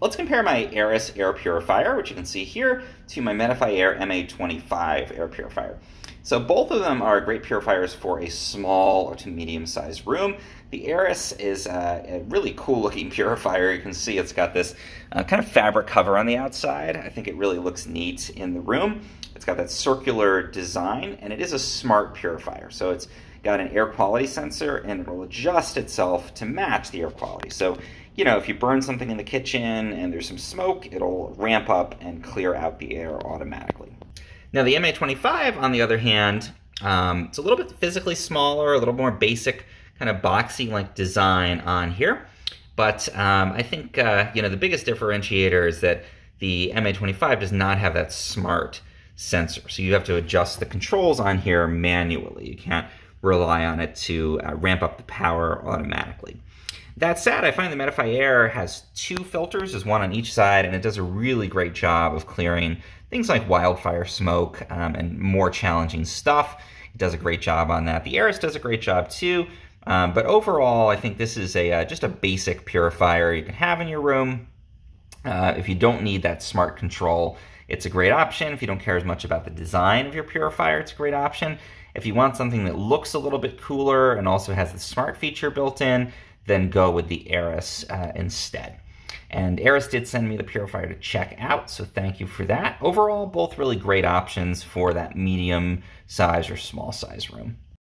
Let's compare my Aeris air purifier, which you can see here, to my Medify Air MA-25 air purifier. So both of them are great purifiers for a small or to medium-sized room. The Aeris is a really cool-looking purifier. You can see it's got this kind of fabric cover on the outside. I think it really looks neat in the room. It's got that circular design, and it is a smart purifier. So it's got an air quality sensor, and it will adjust itself to match the air quality. So, you know, if you burn something in the kitchen and there's some smoke, it'll ramp up and clear out the air automatically. Now the MA-25, on the other hand, it's a little bit physically smaller, a little more basic, kind of boxy-like design on here. But I think, you know, the biggest differentiator is that the MA-25 does not have that smart sensor. So you have to adjust the controls on here manually. You can't rely on it to ramp up the power automatically. That said, I find the Medify Air has two filters, there's one on each side, and it does a really great job of clearing things like wildfire smoke and more challenging stuff. It does a great job on that. The Aeris does a great job too, but overall, I think this is just a basic purifier you can have in your room. If you don't need that smart control, it's a great option. If you don't care as much about the design of your purifier, it's a great option. If you want something that looks a little bit cooler and also has the smart feature built in, then go with the Aeris instead. And Aeris did send me the purifier to check out, so thank you for that. Overall, both really great options for that medium size or small size room.